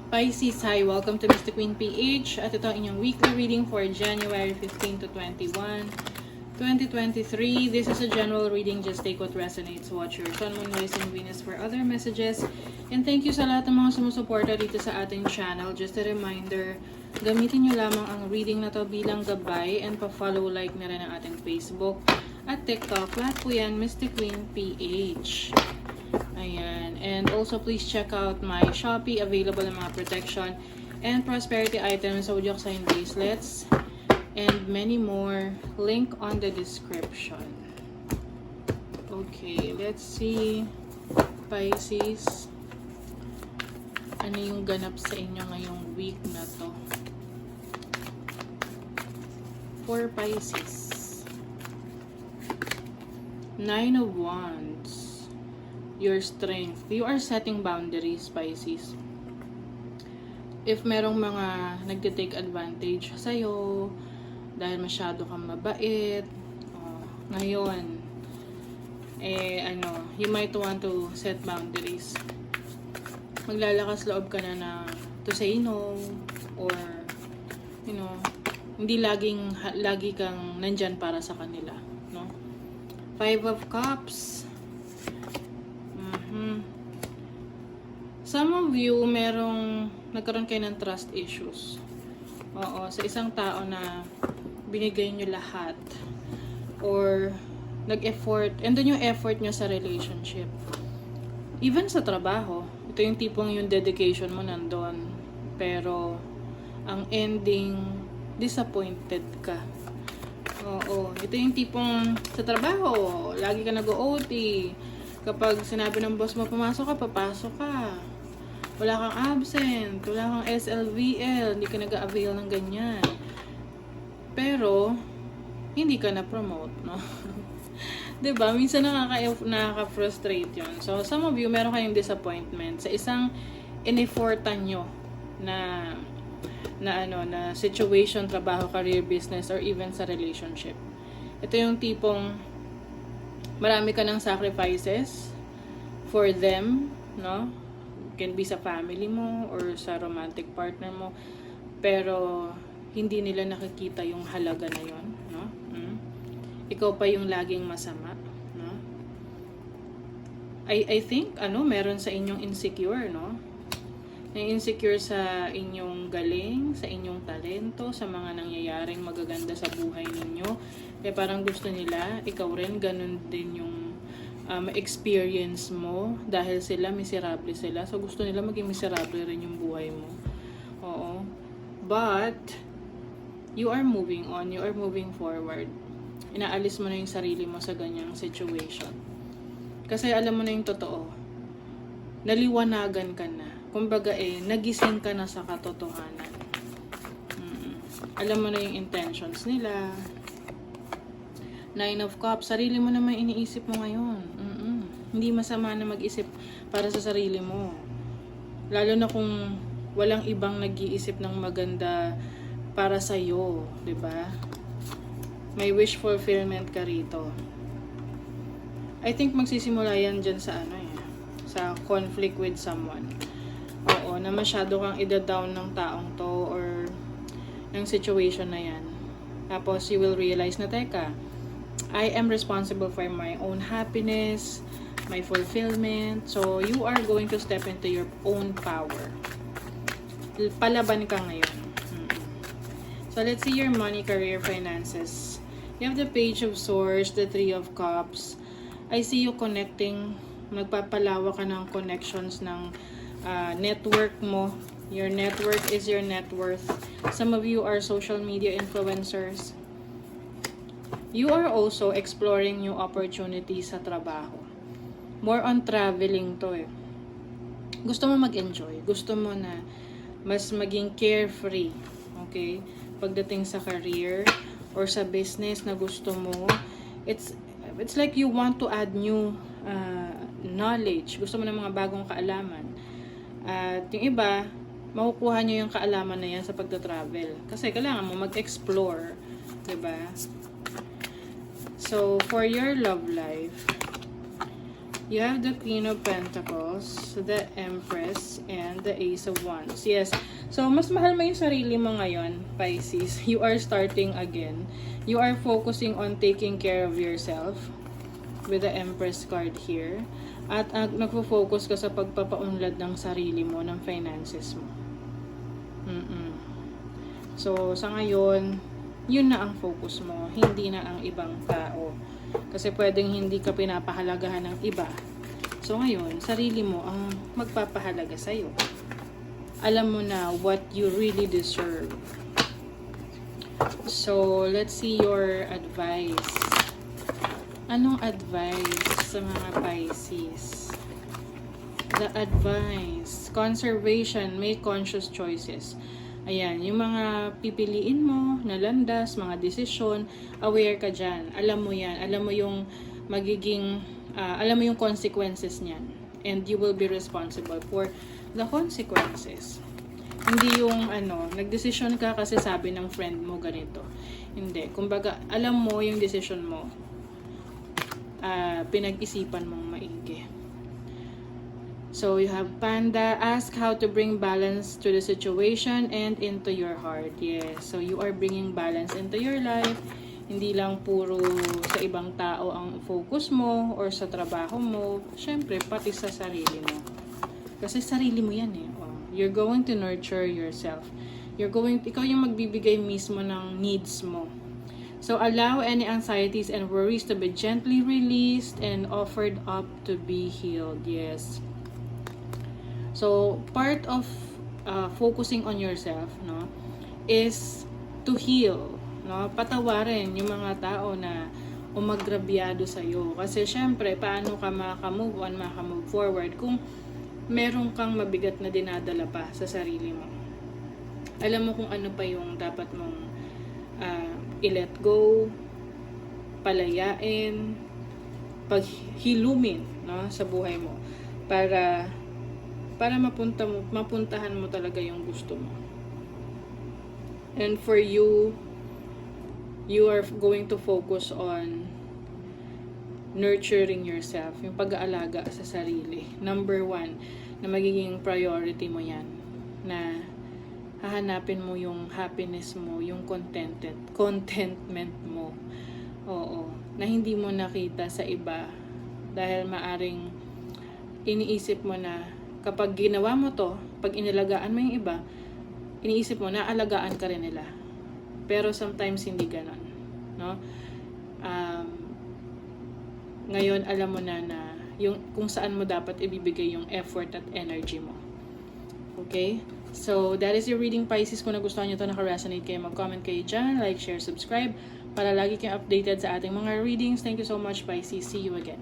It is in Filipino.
Pisces, hi! Welcome to Mr. Queen PH at ito ang inyong weekly reading for January 15 to 21, 2023. This is a general reading. Just take what resonates. Watch your Sun, Moon, Rising, Venus for other messages. And thank you sa lahat ng mga sumusuporta dito sa ating channel. Just a reminder, gamitin nyo lamang ang reading na to bilang gabay and pa-follow, like na rin ang ating Facebook at TikTok. Lahat po yan, Mr. Queen PH. Ayan. And also, please check out my Shopee. Available ng mga protection and prosperity items, zodiac sign bracelets, and many more. Link on the description. Okay, let's see. Pisces. Ano yung ganap sa inyo ngayong week na to? For Pisces. 9 of Wands. Your strength. You are setting boundaries, Pisces. If merong mga nagtitake advantage sa'yo, dahil masyado kang mabait, ngayon, you might want to set boundaries. Maglalakas loob ka na to say no, or, hindi lagi kang nandyan para sa kanila, no? 5 of Cups. Some of you, nagkaroon kayo ng trust issues. Oo, sa isang tao na binigay nyo lahat. Or, nag-effort. And doon yung effort nyo sa relationship. Even sa trabaho. Ito yung tipong yung dedication mo nandun. Pero, ang ending, disappointed ka. Oo, ito yung tipong sa trabaho. Lagi ka nag-OT. Kapag sinabi ng boss mo, pumasok ka, papasok ka. Wala kang absent, wala kang SLVL, hindi ka nag-avail ng ganyan. Pero, hindi ka na-promote, no? Diba? Minsan nakaka-frustrate yun. So, some of you, meron kayong disappointment sa isang in-effortan nyo na situation, trabaho, career, business, or even sa relationship. Ito yung tipong marami ka ng sacrifices for them, no? Can be sa family mo or sa romantic partner mo, pero hindi nila nakikita yung halaga na yon, no? Ikaw pa yung laging masama, no? I think meron sa inyong insecure, no? Insecure sa inyong galing, sa inyong talento, sa mga nangyayaring magaganda sa buhay ninyo. Kaya parang gusto nila, ikaw rin, ganun din yung experience mo dahil sila, miserable sila. So, gusto nila maging miserable rin yung buhay mo. Oo. But, you are moving on. You are moving forward. Inaalis mo na yung sarili mo sa ganyang situation. Kasi alam mo na yung totoo. Naliwanagan ka na. Kumbaga nagising ka na sa katotohanan. Alam mo na yung intentions nila. 9 of Cups, sarili mo naman iniisip mo ngayon. Hindi masama na mag-isip para sa sarili mo. Lalo na kung walang ibang nag-iisip ng maganda para sa'yo, diba? May wish fulfillment ka rito. I think magsisimula yan dyan sa sa conflict with someone. Oo, na masyado kang ida-down ng taong to or ng situation na yan. Tapos you will realize na, teka, I am responsible for my own happiness, my fulfillment. So, you are going to step into your own power. Palaban ka ngayon. So, let's see your money, career, finances. You have the Page of Swords, the 3 of Cups. I see you connecting. Magpapalawa ka ng connections ng network mo. Your network is your net worth. Some of you are social media influencers. You are also exploring new opportunities sa trabaho. More on traveling to eh. Gusto mo mag-enjoy. Gusto mo na mas maging carefree. Okay? Pagdating sa career or sa business na gusto mo, it's like you want to add new knowledge. Gusto mo ng mga bagong kaalaman. At yung iba, makukuha nyo yung kaalaman na yan sa pagta-travel. Kasi kailangan mo mag-explore. Diba? So, for your love life, You have the Queen of Pentacles, the Empress, and the Ace of Wands. Yes. So, mas mahal mo yung sarili mo ngayon, Pisces. You are starting again. You are focusing on taking care of yourself with the Empress card here. At nagfo-focus ka sa pagpapaunlad ng sarili mo, ng finances mo. So, sa ngayon, yun na ang focus mo, hindi na ang ibang tao. Kasi pwedeng hindi ka pinapahalagahan ng iba. So ngayon, sarili mo ang magpapahalaga sa'yo. Alam mo na what you really deserve. So, let's see your advice. Anong advice sa mga Pisces? The advice, conservation, make conscious choices. Ayan, yung mga pipiliin mo na landas, mga desisyon, aware ka dyan. Alam mo yan. Alam mo yung magiging, alam mo yung consequences niyan. And you will be responsible for the consequences. Hindi yung nagdesisyon ka kasi sabi ng friend mo ganito. Hindi. Kumbaga, alam mo yung decision mo. Pinag-isipan mong maigi. So, you have Panda. Ask how to bring balance to the situation and into your heart. Yes. So, you are bringing balance into your life. Hindi lang puro sa ibang tao ang focus mo or sa trabaho mo. Siyempre, pati sa sarili mo. Kasi sarili mo yan eh. Oh, you're going to nurture yourself. Ikaw yung magbibigay mismo ng needs mo. So, allow any anxieties and worries to be gently released and offered up to be healed. Yes. So, part of focusing on yourself, no, is to heal, no? Patawarin yung mga tao na umagrabyado sa'yo. Kasi, syempre, paano ka maka-move on, maka-move forward kung meron kang mabigat na dinadala pa sa sarili mo. Alam mo kung ano pa yung dapat mong i-let go, palayain, paghilumin, no, sa buhay mo para mapuntahan mo talaga yung gusto mo. And for you are going to focus on nurturing yourself, yung pag-aalaga sa sarili. Number 1, na magiging priority mo yan, na hahanapin mo yung happiness mo, yung contentment mo. Oo, na hindi mo nakita sa iba dahil maaring iniisip mo na kapag ginawa mo to, pag inilagaan mo yung iba, iniisip mo na alagaan ka rin nila. Pero sometimes hindi ganon, no? Ngayon alam mo na yung kung saan mo dapat ibibigay yung effort at energy mo. Okay? So, that is your reading, Pisces. Kung nagustuhan nyo ito, naka-resonate kayo, mag-comment kayo dyan, like, share, subscribe, para lagi kayong updated sa ating mga readings. Thank you so much, Pisces. See you again.